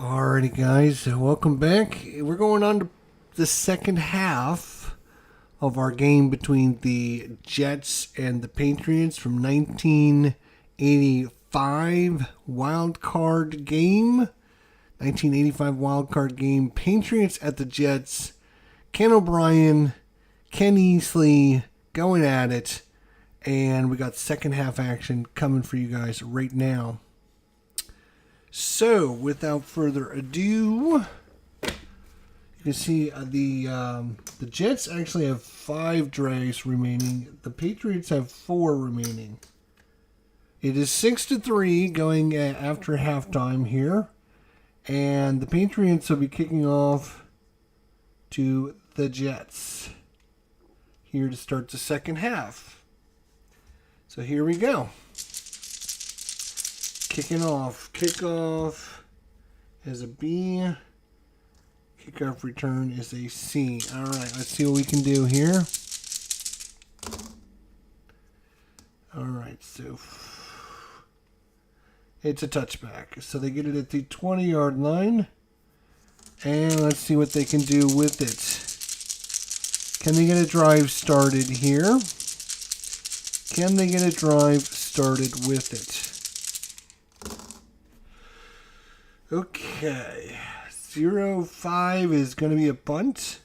Alrighty, guys, welcome back. We're going on to the second half of our game between the Jets and the Patriots from 1985 wild card game. 1985 wild card game. Patriots at the Jets. Ken O'Brien, Ken Easley going at it. And we got second half action coming for you guys right now. So, without further ado, you can see the Jets actually have 5 drives remaining. The Patriots have 4 remaining. It is 6-3 going after halftime here, and the Patriots will be kicking off to the Jets here to start the second half. So here we go. Kicking off. Kickoff is a B. Kickoff return is a C. Alright, let's see what we can do here. Alright, so it's a touchback. So they get it at the 20-yard line. And let's see what they can do with it. Can they get a drive started here? Can they get a drive started with it? Okay, 0-5 is going to be a punt.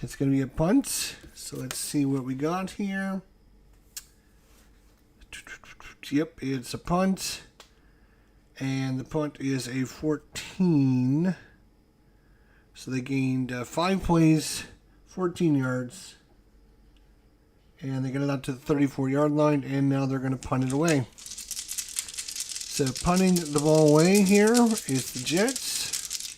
It's going to be a punt. So let's see what we got here. Yep, it's a punt. And the punt is a 14. So they gained 5 plays, 14 yards. And they got it out to the 34-yard line, and now they're going to punt it away. So punting the ball away here is the Jets.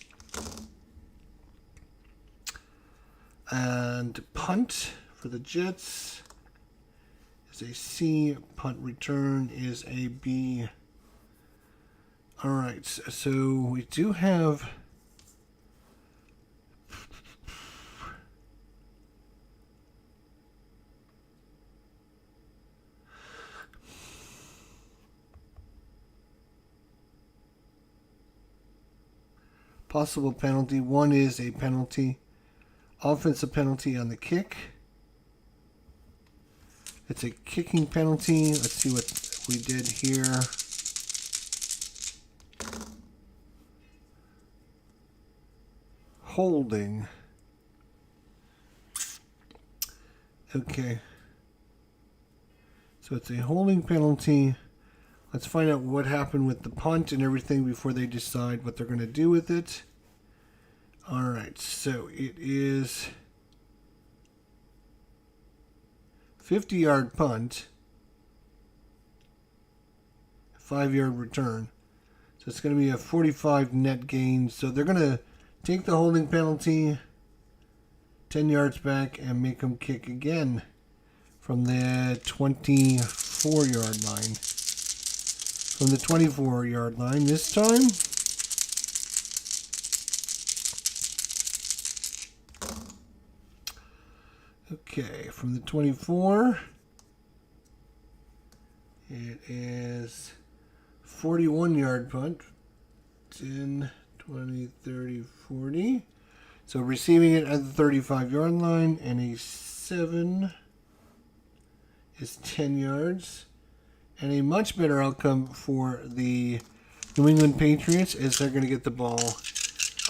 And punt for the Jets is a C. Punt return is a B. All right, so we do have possible penalty. One is a penalty. Offensive penalty on the kick. It's a kicking penalty. Let's see what we did here. Holding. Okay. So it's a holding penalty. Let's find out what happened with the punt and everything before they decide what they're going to do with it. All right, so it is 50-yard punt, 5-yard return. So it's going to be a 45 net gain. So they're going to take the holding penalty 10 yards back and make them kick again from the 24-yard line. From the 24-yard line this time. Okay, from the 24, it is 41-yard punt. 10, 20, 30, 40. So receiving it at the 35-yard line, and a 7 is 10 yards. And a much better outcome for the New England Patriots is they're going to get the ball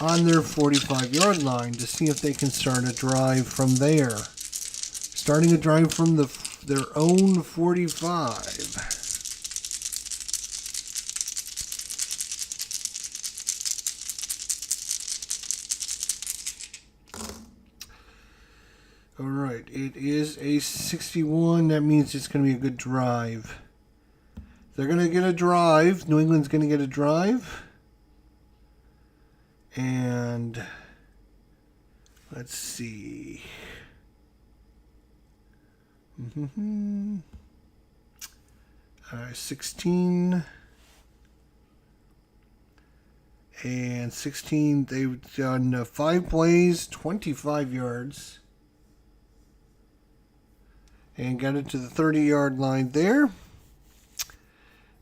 on their 45-yard line to see if they can start a drive from there. Starting a drive from their own 45. All right, it is a 61. That means it's going to be a good drive. They're going to get a drive. New England's going to get a drive. And let's see. 16. And 16, they've done 5 plays, 25 yards. And got it to the 30-yard line there.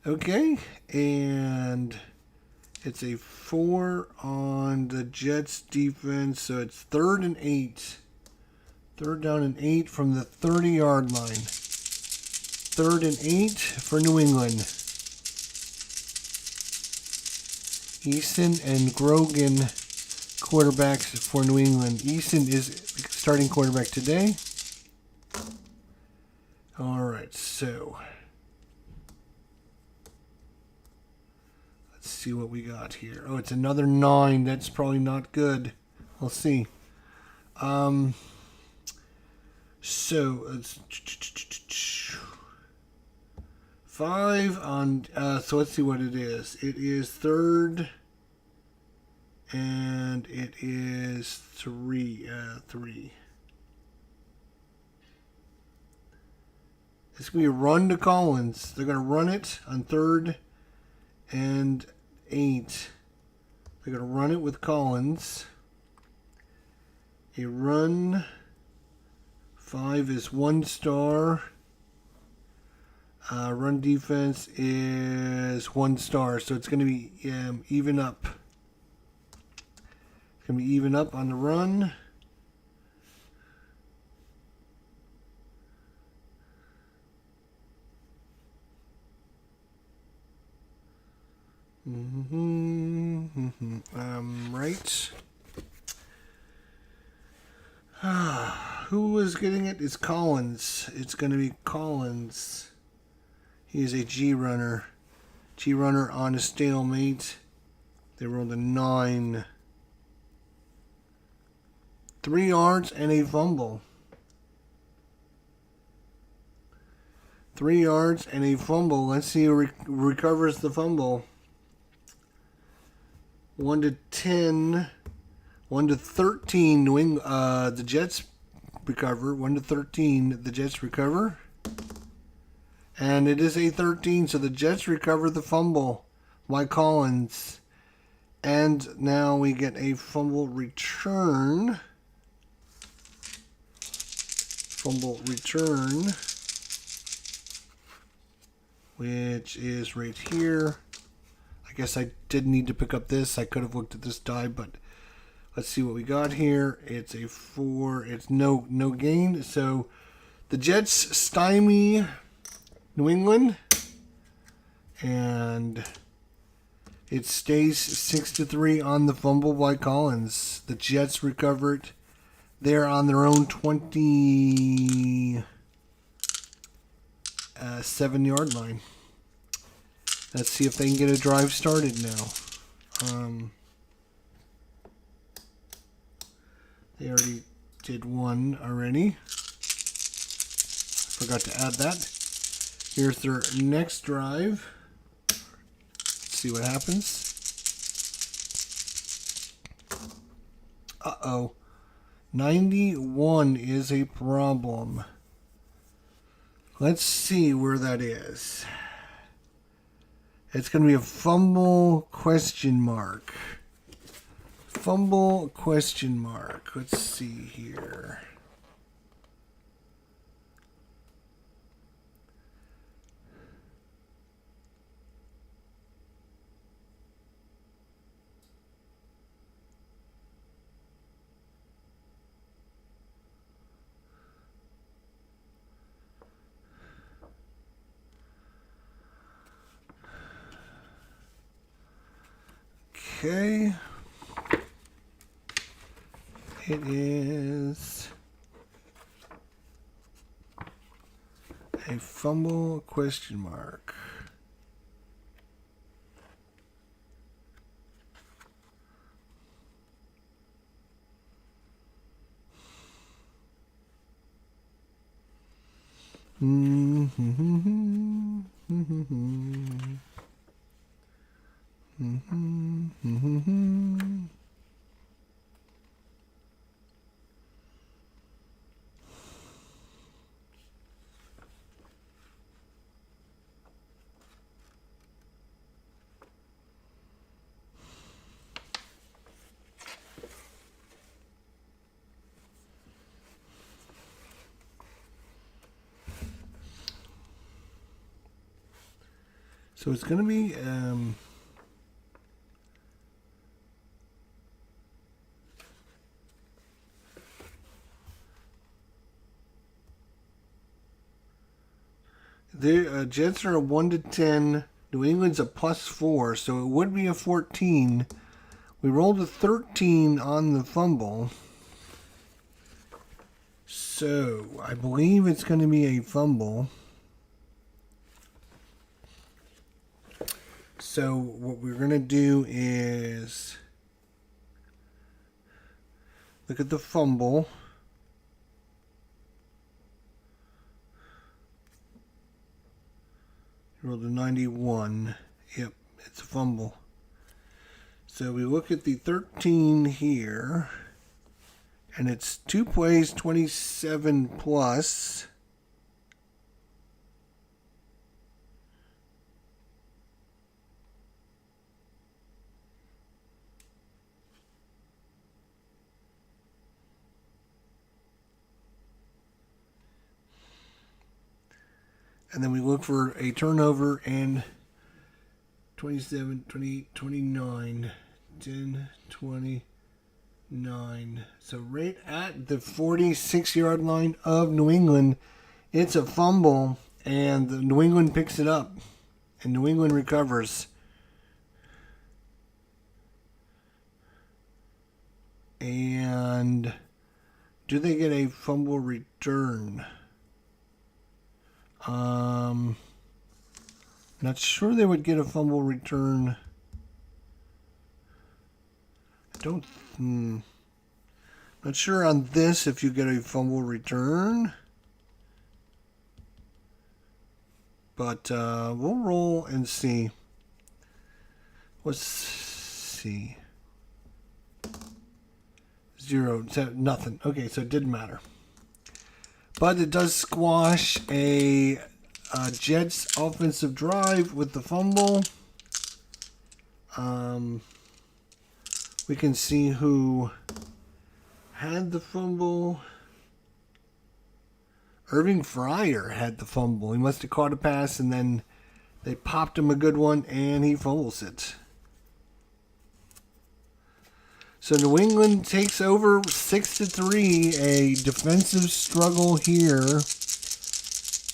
Okay, and It's a 4 on the Jets defense, so it's 3rd and 8. 3rd down and 8 from the 30-yard line. 3rd and 8 for New England. Eason and Grogan, quarterbacks for New England. Eason is starting quarterback today. All right, so let's see what we got here. Oh, it's another 9. That's probably not good. We'll see. So it's 5 on. So let's see what it is. It is 3rd, and it is 3. 3. It's going to be a run to Collins. They're going to run it on 3rd and 8. They're going to run it with Collins. A run. 5 is 1 star. Run defense is 1 star. So it's going to be even up. It's going to be even up on the run. Right. Who is getting it? It's Collins. It's going to be Collins. He is a G runner. G runner on a stalemate. They rolled a 9. 3 yards and a fumble. 3 yards and a fumble. Let's see who recovers the fumble. 1 to 10. 1 to 13. The Jets recover. 1 to 13. The Jets recover. And it is a 13. So the Jets recover the fumble by Collins. And now we get a fumble return. Fumble return. Which is right here. I guess I did need to pick up this. I could have looked at this die, but let's see what we got here. It's a 4. It's no gain. So the Jets stymie New England, and it stays 6-3 on the fumble by Collins. The Jets recovered. They're on their own 27-yard line. Let's see if they can get a drive started now. They already did one already. Forgot to add that. Here's their next drive. Let's see what happens. Uh-oh. 91 is a problem. Let's see where that is. It's going to be a fumble question mark. Fumble question mark. Let's see here. Okay. It is a fumble question mark. So it's going to be The Jets are a 1-10. New England's a +4, so it would be a 14. We rolled a 13 on the fumble. So I believe it's going to be a fumble. So what we're going to do is look at the fumble. Rolled a 91. Yep, it's a fumble. So we look at the 13 here, and it's 2 plays, 27 plus. And then we look for a turnover and 27, 28, 29, 10, 29. So right at the 46-yard line of New England, it's a fumble, and New England picks it up, and New England recovers. And do they get a fumble return? Not sure they would get a fumble return. Not sure on this if you get a fumble return. But we'll roll and see. Let's see. 0, nothing. Okay, so it didn't matter. But it does squash a Jets offensive drive with the fumble. We can see who had the fumble. Irving Fryer had the fumble. He must have caught a pass, and then they popped him a good one, and he fumbles it. So New England takes over 6-3, a defensive struggle here.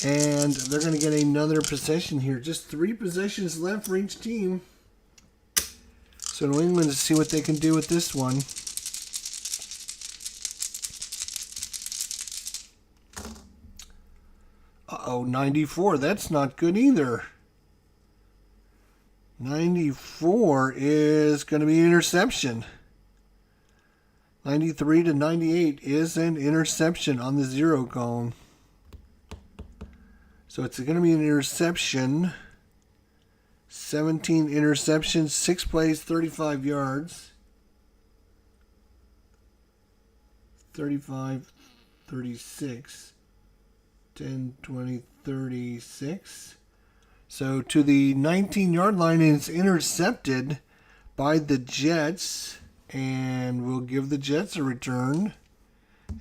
And they're going to get another possession here. Just 3 possessions left for each team. So New England, to see what they can do with this one. Uh-oh, 94. That's not good either. 94 is going to be an interception. 93-98 is an interception on the 0 column. So it's going to be an interception. 17 interceptions, 6 plays, 35 yards. 35, 36, 10, 20, 36. So to the 19-yard line, and it's intercepted by the Jets. And we'll give the Jets a return.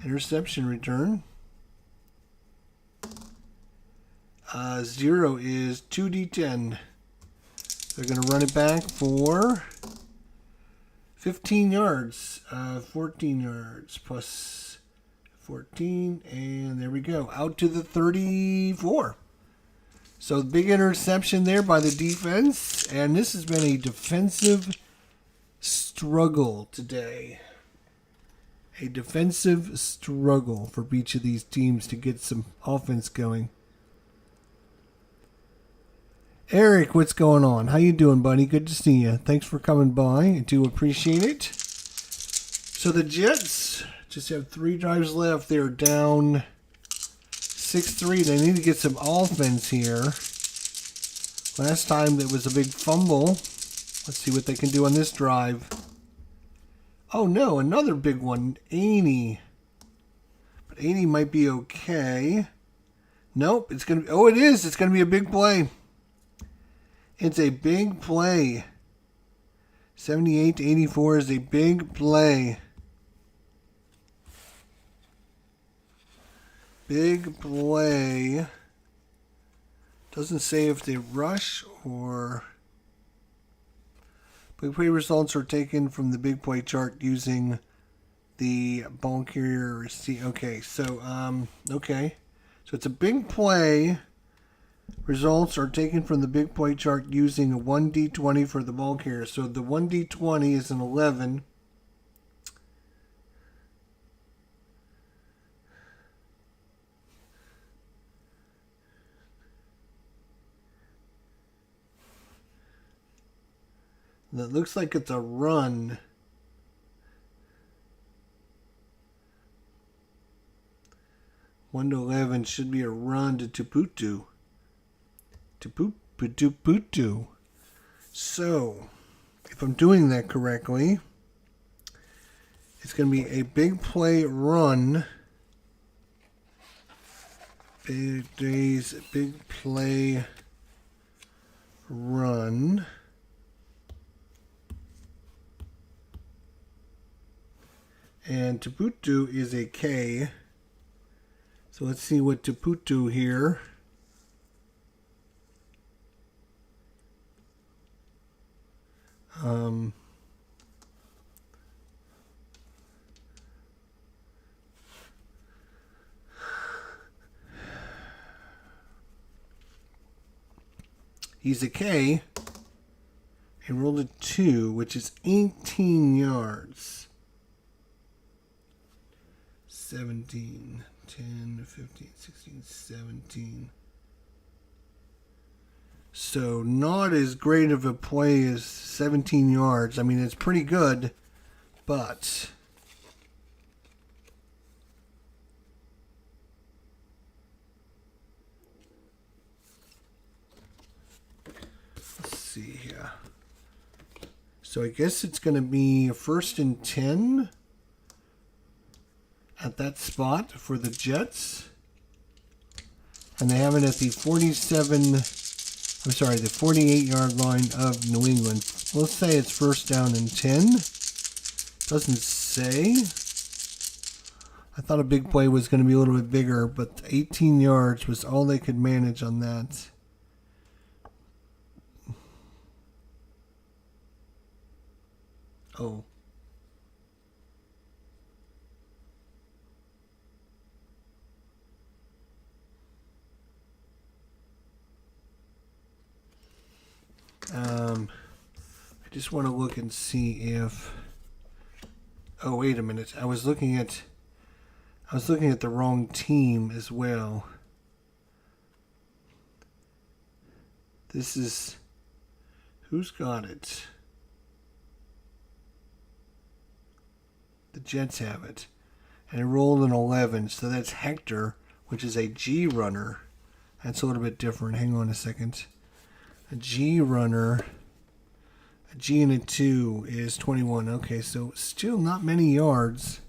Interception return. 0 is 2D10. They're going to run it back for 15 yards. 14 yards plus 14. And there we go. Out to the 34. So big interception there by the defense. And this has been a defensive struggle today. A defensive struggle for each of these teams to get some offense going. Eric, what's going on? How you doing, buddy? Good to see you. Thanks for coming by. I do appreciate it. So the Jets just have 3 drives left. They're down 6-3. They need to get some offense here. Last time there was a big fumble. Let's see what they can do on this drive. Oh no, another big one. 80. But 80 might be okay. Nope, it's gonna be, oh it is. It's gonna be a big play. It's a big play. 78-84 is a big play. Big play. Doesn't say if they rush or... Big play results are taken from the big play chart using the ball carrier. Okay, so okay, so it's a big play. results are taken from the big play chart using a 1d20 for the ball carrier. So the 1d20 is an 11. That looks like it's a run. One to 11 should be a run to Tuputu. Tuputu. So, if I'm doing that correctly, it's going to be a big play run. Big play run. And Tuputu is a K. So let's see what Tuputu here. He's a K. He rolled a 2, which is 18 yards. 17, 10, 15, 16, 17. So not as great of a play as 17 yards. I mean, it's pretty good, but let's see here. So I guess it's going to be 1st and 10 at that spot for the Jets. And they have it at the 48-yard line of New England. Let's say it's 1st down and 10. Doesn't say. I thought a big play was going to be a little bit bigger, but 18 yards was all they could manage on that. Oh. I just want to look and see if. Oh, wait a minute. I was looking at the wrong team as well. This is. Who's got it? The Jets have it. And it rolled an 11, so that's Hector, which is a G runner. That's a little bit different. Hang on a second. A G runner, a G and a 2 is 21. Okay, so still not many yards.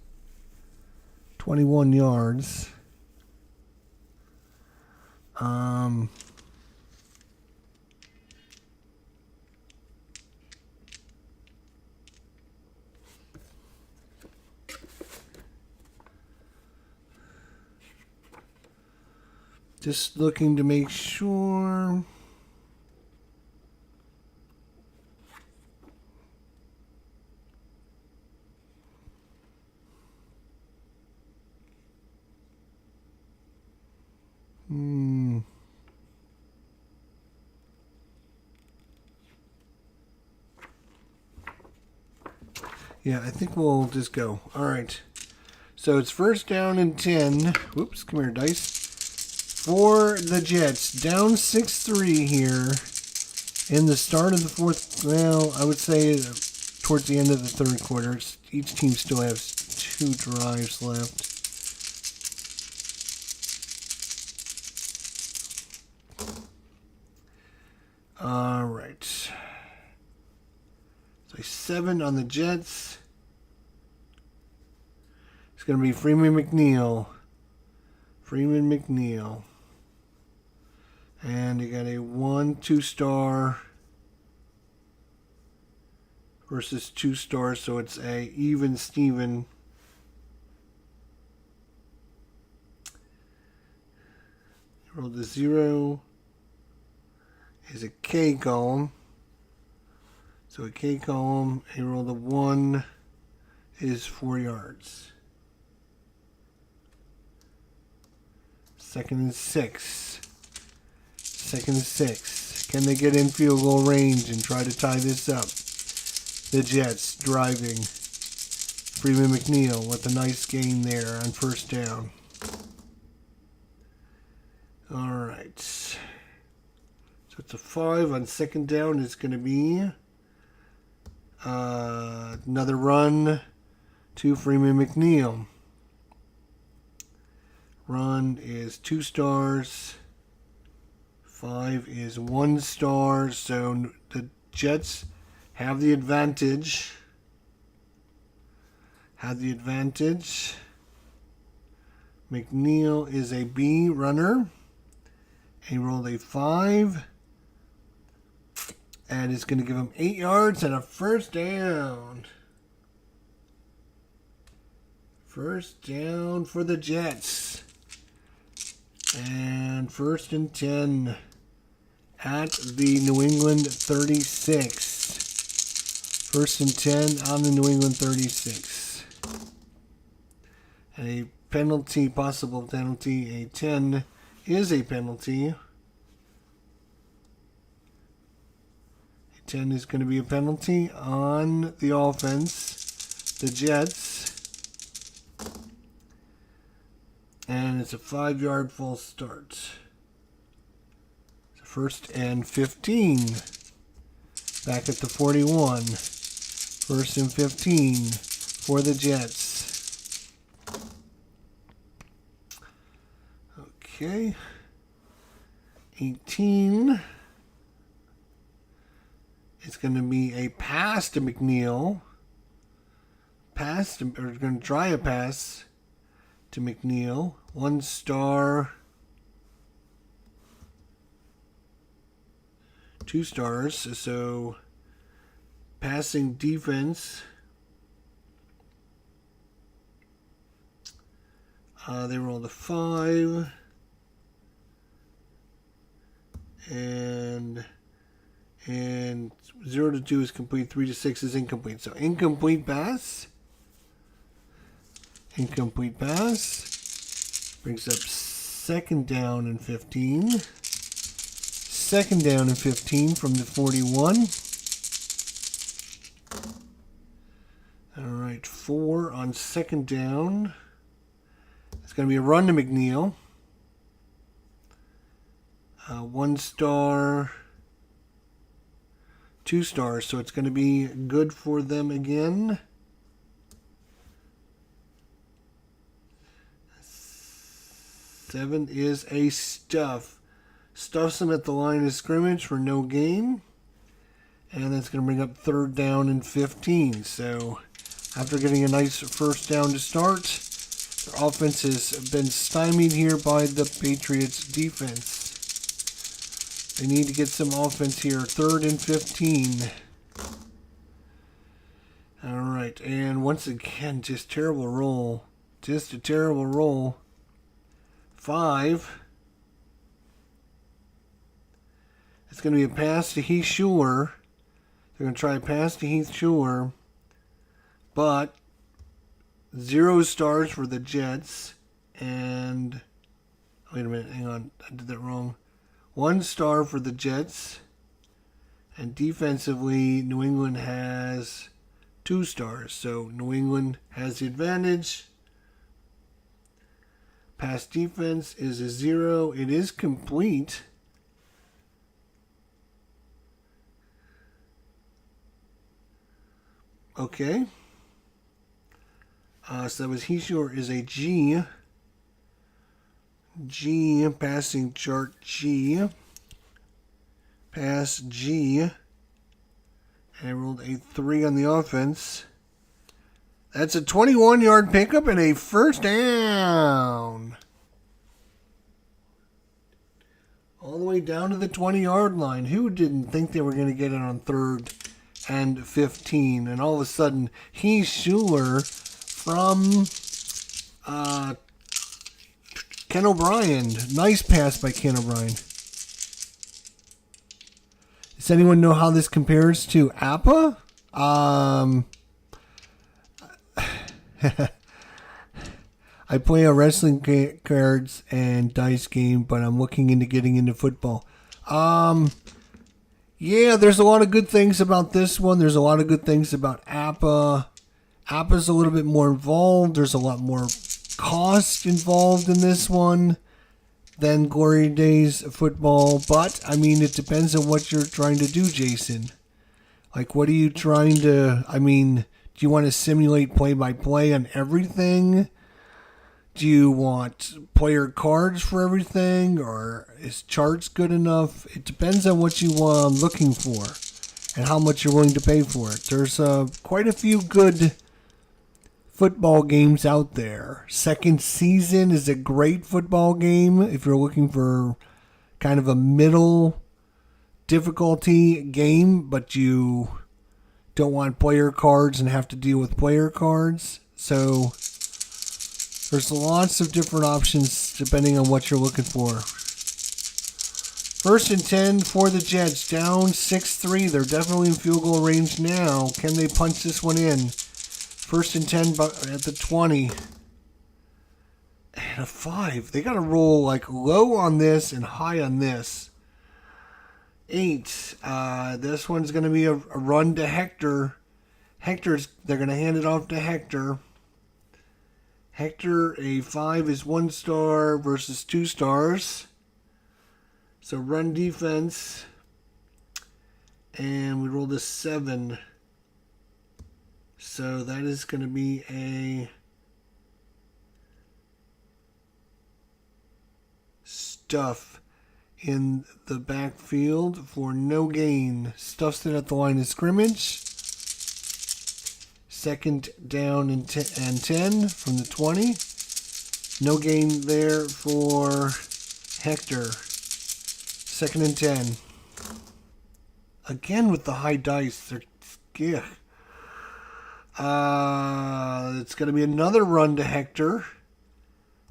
21 yards. Just looking to make sure. Yeah, I think we'll just go. All right. So it's 1st down and 10. Whoops, come here, dice. For the Jets, down 6-3 here in the start of the fourth. Well, I would say towards the end of the third quarter. Each team still has 2 drives left. All right. So 7 on the Jets. It's going to be Freeman McNeil. And you got a 1-2-star versus 2 stars, so it's a even Steven. Rolled a 0 is a K column. So a K column, he rolled a 1 is 4 yards. 2nd and 6. Second and 6. Can they get in field goal range and try to tie this up? The Jets driving. Freeman McNeil with a nice gain there on first down. All right. So it's a 5 on second down. It's going to be another run to Freeman McNeil. Run is 2 stars. 5 is 1 star. So the Jets have the advantage. McNeil is a B runner. He rolled a 5. And it's going to give him 8 yards and a first down. First down for the Jets. And first and 10 at the New England 36. First and 10 on the New England 36. And a penalty, possible penalty, a 10 is a penalty. A 10 is going to be a penalty on the offense, the Jets. And it's a 5-yard false start. First and 15. Back at the 41. First and 15 for the Jets. Okay. 18. It's going to be a pass to McNeil. Going to try a pass to McNeil. 1 star. 2 stars. So passing defense. They rolled a 5. And 0 to 2 is complete. 3 to 6 is incomplete. So incomplete pass. Incomplete pass. Brings up second down and 15. Second down and 15 from the 41. All right, 4 on second down. It's going to be a run to McNeil. 1 star. 2 stars, so it's going to be good for them again. 7 is a stuff. Stuffs them at the line of scrimmage for no gain. And that's going to bring up third down and 15. So after getting a nice first down to start, their offense has been stymied here by the Patriots defense. They need to get some offense here. Third and 15. All right. And once again, just terrible roll. Just a terrible roll. 5. It's going to be a pass to Heath Shuler. They're going to try a pass to Heath Shuler. But 0 stars for the Jets. And wait a minute. Hang on. I did that wrong. 1 star for the Jets. And defensively, New England has 2 stars. So New England has the advantage. Pass defense is a 0. It is complete. Okay. So that was Heath Shuler is a G. G, passing chart G. Pass G. And I rolled a 3 on the offense. That's a 21-yard pickup and a first down. All the way down to the 20-yard line. Who didn't think they were going to get it on 3rd and 15? And all of a sudden, Heath Shuler from Ken O'Brien. Nice pass by Ken O'Brien. Does anyone know how this compares to Appa? I play a wrestling cards and dice game, but I'm looking into getting into football. Yeah, there's a lot of good things about this one. There's a lot of good things about Appa. Appa's a little bit more involved. There's a lot more cost involved in this one than Glory Days football. But, I mean, it depends on what you're trying to do, Jason. Like, what are you trying to... I mean, do you want to simulate play-by-play on everything? Do you want player cards for everything? Or is charts good enough? It depends on what you are looking for and how much you're willing to pay for it. There's quite a few good football games out there. Second Season is a great football game if you're looking for kind of a middle difficulty game, but you don't want player cards and have to deal with player cards. So there's lots of different options depending on what you're looking for. 1st and 10 for the Jets, down 6-3. They're definitely in field goal range now. Can they punch this one in? 1st and 10 at the 20. And a 5. They got to roll like low on this and high on this. 8. This one's going to be a run to Hector. They're going to hand it off to Hector. Hector, a 5 is 1 star versus 2 stars. So run defense. And we rolled a 7. So that is going to be a stuff in the backfield for no gain. Stuffs it at the line of scrimmage. 2nd down and 10 from the 20. No gain there for Hector. 2nd and 10. Again with the high dice. Yeah. It's going to be another run to Hector.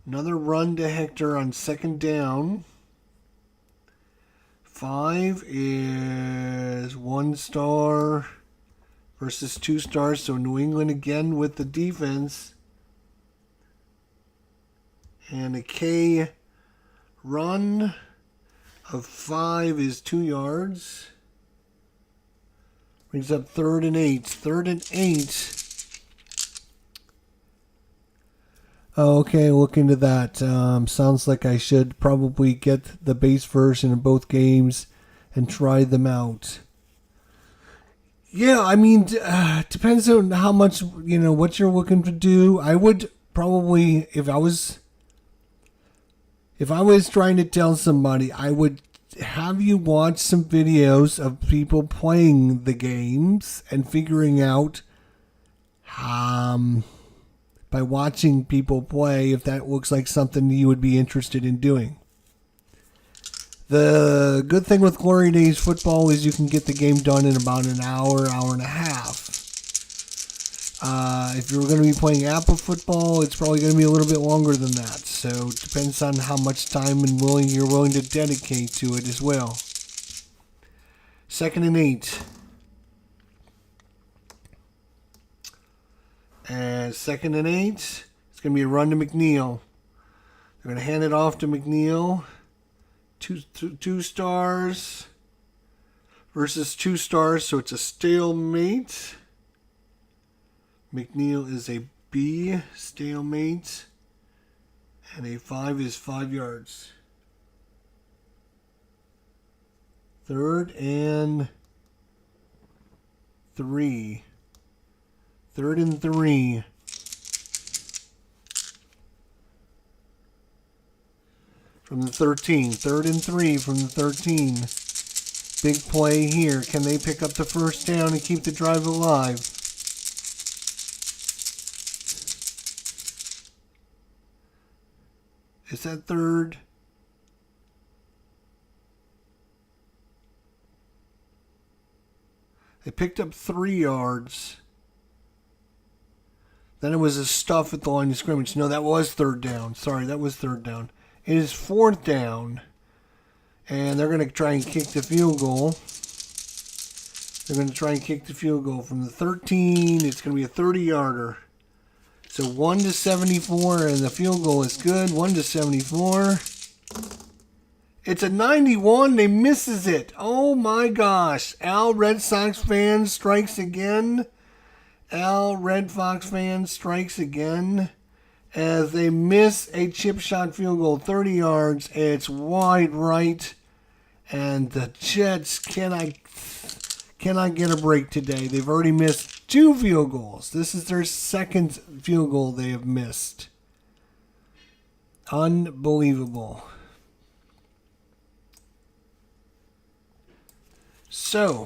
Another run to Hector on 2nd down. 5 is 1 star versus 2 stars. So New England again with the defense. And a K run of 5 is 2 yards. Brings up 3rd and 8. 3rd and 8. Okay, look into that. Sounds like I should probably get the base version of both games and try them out. Yeah, I mean, depends on how much, what you're looking to do. I would probably, if I was trying to tell somebody, I would have you watch some videos of people playing the games and figuring out by watching people play if that looks like something you would be interested in doing. The good thing with Glory Days football is you can get the game done in about an hour and a half. If you're going to be playing Apple football, it's probably going to be a little bit longer than that. So it depends on how much time and you're willing to dedicate to it as well. 2nd and 8. And 2nd and 8. It's going to be a run to McNeil. They're going to hand it off to McNeil. Two stars versus 2 stars, so it's a stalemate. McNeil is a B, stalemate. And a 5 is 5 yards. 3rd and 3. 3rd and 3. From the 13. 3rd and 3 from the 13. Big play here. Can they pick up the 1st down and keep the drive alive? Is that 3rd? They picked up 3 yards. Then it was a stuff at the line of scrimmage. No, that was 3rd down. Sorry, that was 3rd down. It is 4th down. And they're going to try and kick the field goal. They're going to try and kick the field goal from the 13. It's going to be a 30-yarder. So 1 to 74, and the field goal is good. 1 to 74. It's a 91. They misses it. Oh my gosh. Al, Red Sox fan, strikes again. Al, Red Sox fan, strikes again. As they miss a chip shot field goal, 30 yards. It's wide right. And the Jets cannot get a break today. They've already missed 2 field goals. This is their second field goal they have missed. Unbelievable. So,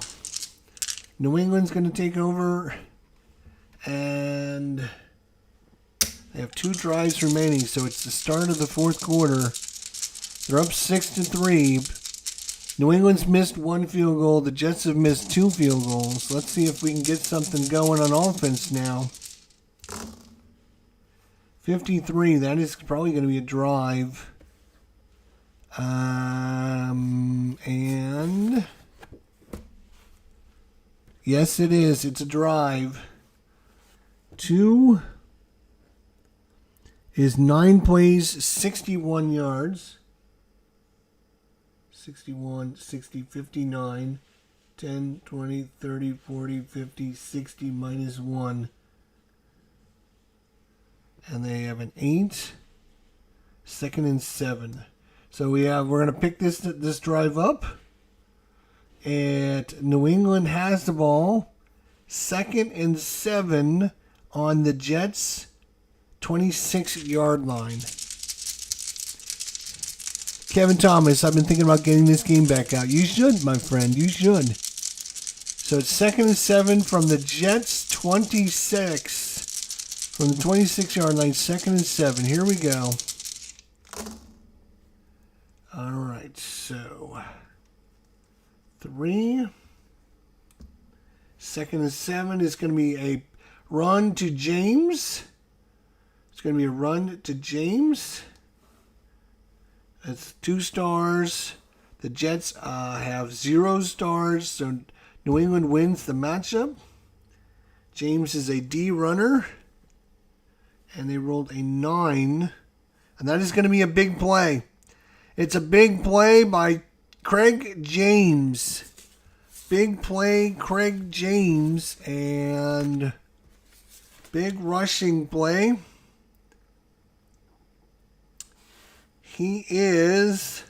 New England's going to take over, and they have 2 drives remaining, so it's the start of the fourth quarter. They're up 6-3. New England's missed 1 field goal. The Jets have missed 2 field goals. Let's see if we can get something going on offense now. 53, that is probably going to be a drive. And yes, it is. It's a drive. 2 is 9 plays, 61 yards. 61, 60, 59, 10, 20, 30, 40, 50, 60, minus 1. And they have an 8, 2nd and 7. So we're going to pick this drive up. And New England has the ball. 2nd and 7 on the Jets' 26-yard line. Kevin Thomas, I've been thinking about getting this game back out. You should, my friend. You should. So it's 2nd and 7 from the Jets' 26. From the 26-yard line, 2nd and 7. Here we go. All right, so 3. 2nd and 7 is going to be a run to James. It's going to be a run to James. That's 2 stars. The Jets have 0 stars, so New England wins the matchup. James is a D runner. And they rolled a 9. And that is going to be a big play. It's a big play by Craig James. Big play, Craig James. And big rushing play. He is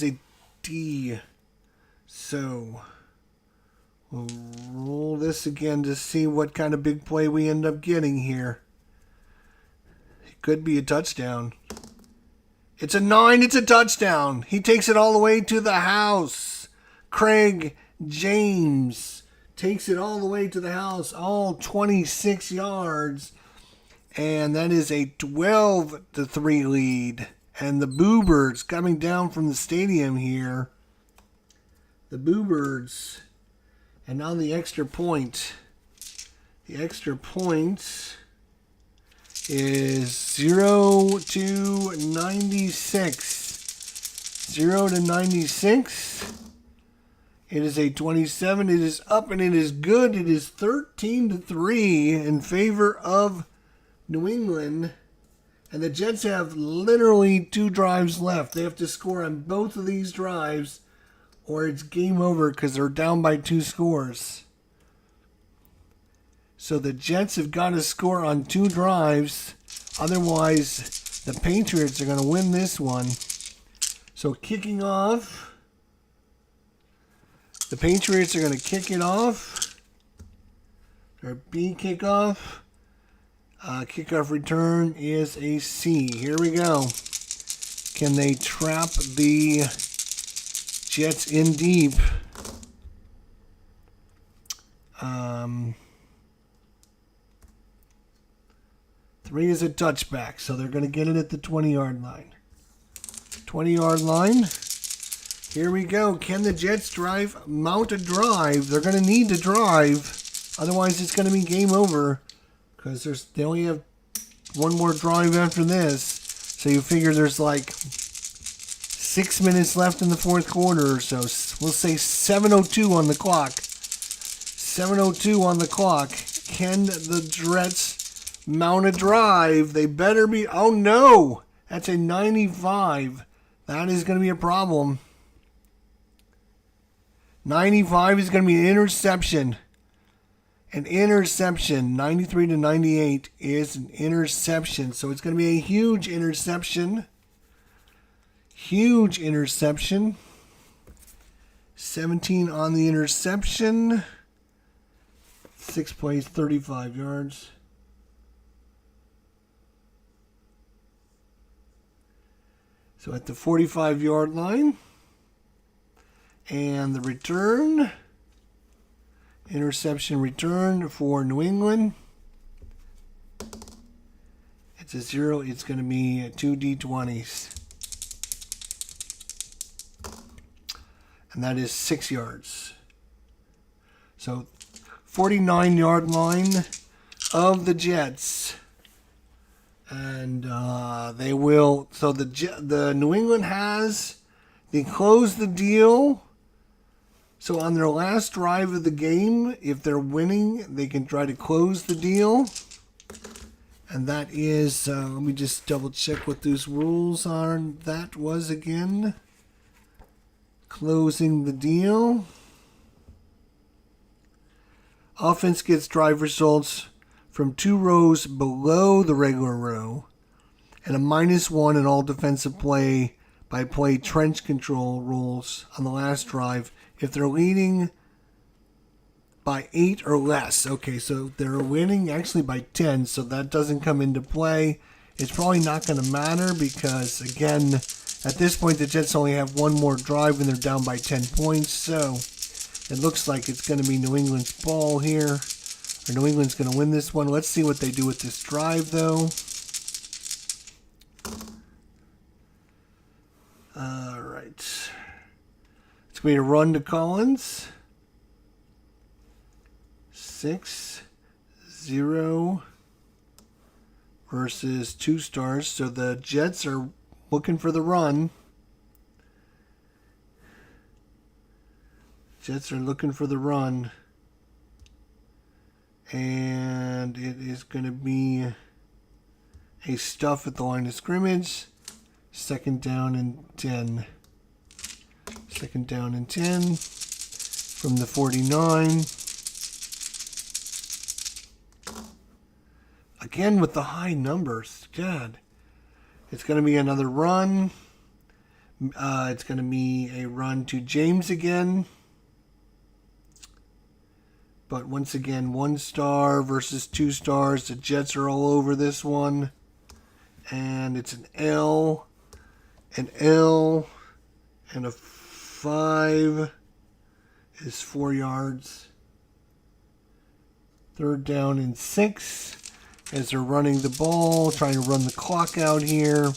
a D. So we'll roll this again to see what kind of big play we end up getting here. It could be a touchdown. It's a 9. It's a touchdown. He takes it all the way to the house. Craig James takes it all the way to the house, all 26 yards. And that is a 12-3 lead. And the Boo Birds coming down from the stadium here. The Boo Birds. And now the extra point. The extra point is 0-96. 0-96. It is a 27. It is up and it is good. It is 13-3 in favor of New England. And the Jets have literally 2 drives left. They have to score on both of these drives or it's game over because they're down by 2 scores. So the Jets have got to score on 2 drives. Otherwise, the Patriots are going to win this one. So kicking off. The Patriots are going to kick it off. Their B kickoff. Kickoff return is a C. Here we go. Can they trap the Jets in deep? 3 is a touchback, so they're going to get it at the 20-yard line. 20-yard line. Here we go. Can the Jets mount a drive? They're going to need to drive. Otherwise, it's going to be game over. Because they only have 1 more drive after this. So you figure there's like 6 minutes left in the fourth quarter. So we'll say 7:02 on the clock. 7:02 on the clock. Can the Jets mount a drive? They better be. Oh no! That's a 95. That is going to be a problem. 95 is going to be an interception. An interception. 93 to 98 is an interception. So it's going to be a huge interception. Huge interception. 17 on the interception. 6 plays, 35 yards. So at the 45-yard line. And the return. Interception return for New England. It's a 0. It's going to be 2 D20s. And that is 6 yards. So 49-yard line of the Jets. And they will. So the New England has. They close the deal. So on their last drive of the game, if they're winning, they can try to close the deal. And that is, let me just double check what those rules are. That was again, closing the deal. Offense gets drive results from 2 rows below the regular row. And a -1 in all defensive play by play trench control rules on the last drive. If they're leading by 8 or less. Okay, so they're winning actually by 10, so that doesn't come into play. It's probably not going to matter because, again, at this point, the Jets only have one more drive and they're down by 10 points. So it looks like it's going to be New England's ball here. Or New England's going to win this one. Let's see what they do with this drive, though. All right. It's going to be a run to Collins. 6-0 versus 2 stars. So the Jets are looking for the run. Jets are looking for the run. And it is going to be a stuff at the line of scrimmage. 2nd down and 10. 2nd down and 10 from the 49. Again with the high numbers. God. It's going to be another run. It's going to be a run to James again. But once again, 1 star versus 2 stars. The Jets are all over this one. And it's an L. An L. And a 5 is 4 yards. 3rd down and 6 as they're running the ball, trying to run the clock out here.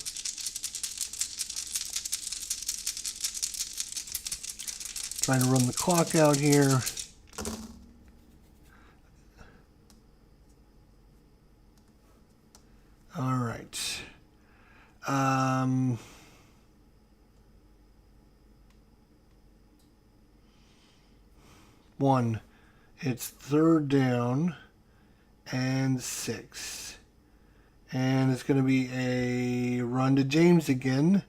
Trying to run the clock out here. All right. One. It's 3rd down and 6. And it's going to be a run to James again.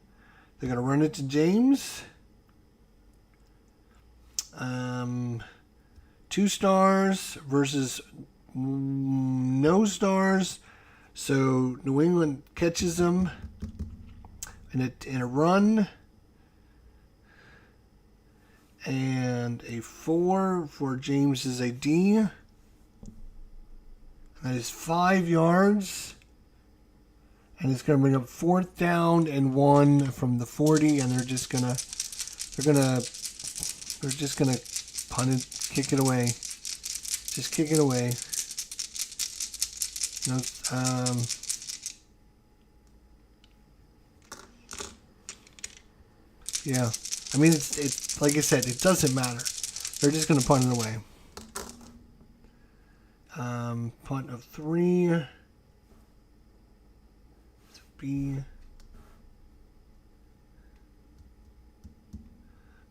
They're going to run it to James. 2 stars versus no stars. So New England catches them in a run. And a 4 for James is a D. That is 5 yards. And it's going to bring up 4th down and 1 from the 40. And they're just going to punt it, kick it away. Just kick it away. No, yeah. I mean, it's like I said, it doesn't matter. They're just going to punt it away. Punt of 3. B.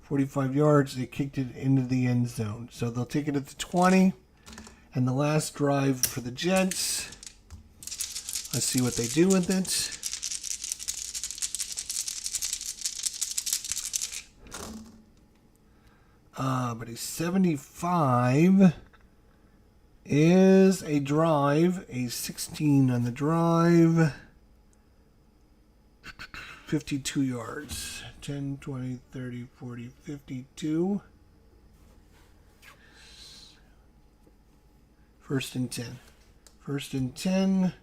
45 yards. They kicked it into the end zone. So they'll take it at the 20. And the last drive for the Jets. Let's see what they do with it. But a 75 is a drive. A 16 on the drive. 52 yards. 10, 20, 30, 40, 52. First and 10. First and 10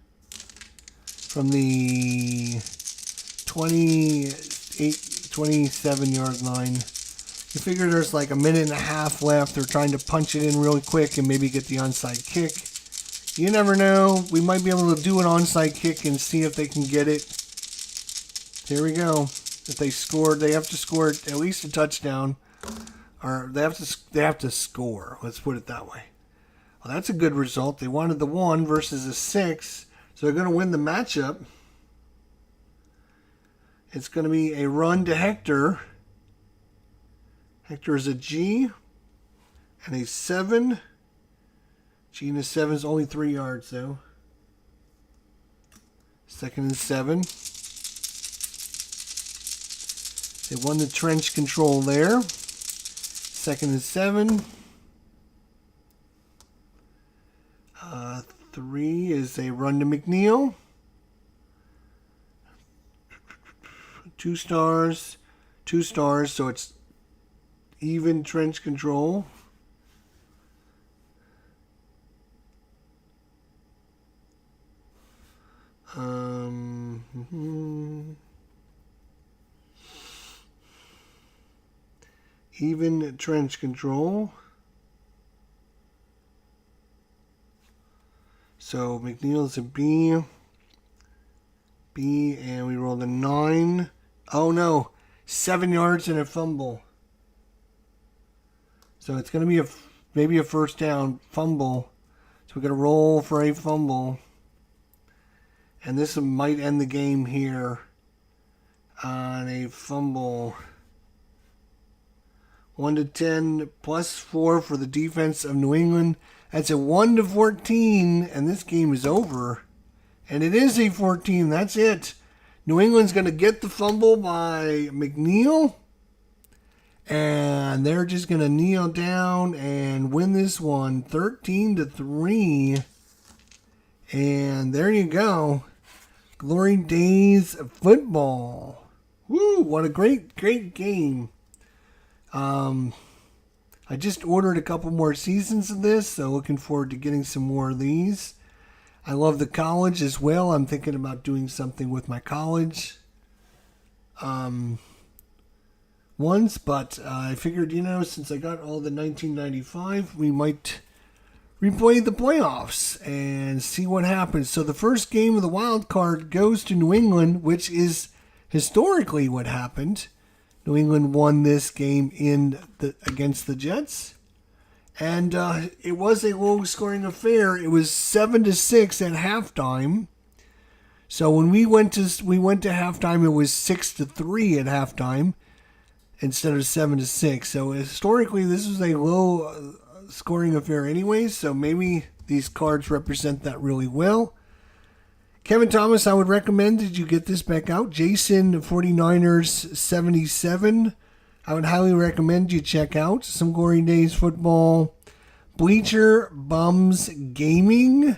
from the 27-yard line. You figure there's like a minute and a half left. They're trying to punch it in really quick and maybe get the onside kick. You never know. We might be able to do an onside kick and see if they can get it. Here we go. If they scored, they have to score at least a touchdown, or they have to score. Let's put it that way. Well, that's a good result. They wanted the 1 versus a 6, so they're going to win the matchup. It's going to be a run to Hector. Hector is a G and a 7. G and a 7 is only 3 yards, though. Second and 7. They won the trench control there. Second and 7. 3 is a run to McNeil. 2 stars. 2 stars, so it's even trench control. Even trench control. So McNeil's a B. B, and we rolled a 9. Oh no, 7 yards and a fumble. So it's going to be maybe a first down fumble. So we're going to roll for a fumble. And this might end the game here on a fumble. 1 to 10 plus 4 for the defense of New England. That's a 1 to 14, and this game is over. And it is a 14. That's it. New England's going to get the fumble by McNeil. And they're just going to kneel down and win this one 13 to 3. And there you go. Glory Days of football. Woo, what a great game. I just ordered a couple more seasons of this, so looking forward to getting some more of these. I love the college as well. I'm thinking about doing something with my college ones, but I figured, since I got all the 1995, we might replay the playoffs and see what happens. So the first game of the wild card goes to New England, which is historically what happened. New England won this game against the Jets, and it was a low-scoring affair. It was 7-6 at halftime. So when we went to halftime, it was 6-3 at halftime instead of 7-6. So historically, this was a low-scoring affair anyway. So maybe these cards represent that really well. Kevin Thomas, I would recommend that you get this back out. Jason 49ers 77. I would highly recommend you check out some Glory Days football. Bleacher Bums Gaming.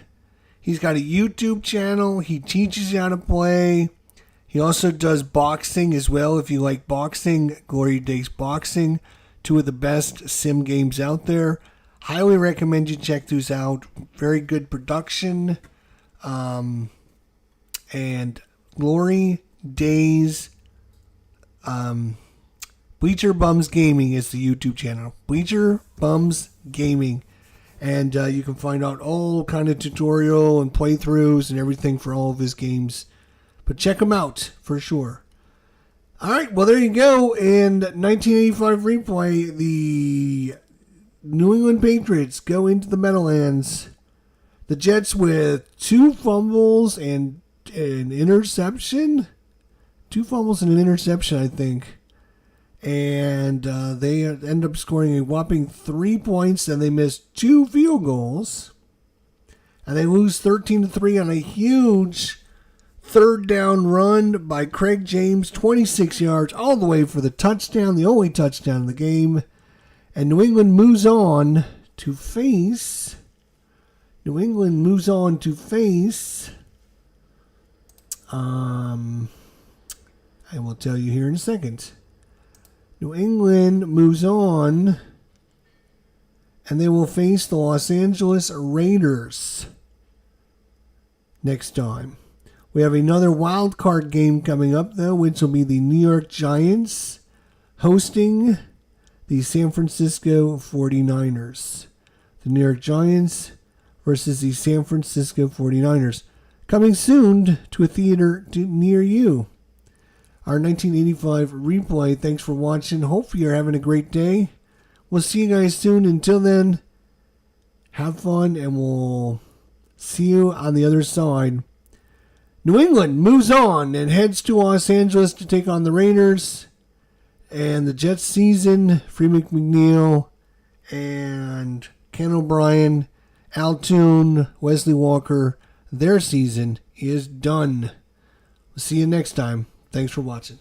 He's got a YouTube channel. He teaches you how to play. He also does boxing as well. If you like boxing, Glory Days Boxing. 2 of the best sim games out there. Highly recommend you check those out. Very good production. And Glory Days Bleacher Bums Gaming is the YouTube channel. Bleacher Bums Gaming. And you can find out all kind of tutorial and playthroughs and everything for all of his games. But check him out for sure. All right, well, there you go. In 1985 replay, the New England Patriots go into the Meadowlands. The Jets with 2 fumbles and an interception. 2 fumbles and an interception, I think. And they end up scoring a whopping 3 points, and they miss 2 field goals. And they lose 13-3 on a huge third down run by Craig James, 26 yards, all the way for the touchdown, the only touchdown in the game. And New England moves on to face. I will tell you here in a second. New England moves on, and they will face the Los Angeles Raiders next time. We have another wild card game coming up, though, which will be the New York Giants hosting the San Francisco 49ers. The New York Giants versus the San Francisco 49ers. Coming soon to a theater near you. Our 1985 replay. Thanks for watching. Hopefully you're having a great day. We'll see you guys soon. Until then, have fun, and we'll see you on the other side. New England moves on and heads to Los Angeles to take on the Raiders. And the Jets season, Freddie McNeil and Ken O'Brien, Al Toon, Wesley Walker, their season is done. We'll see you next time. Thanks for watching.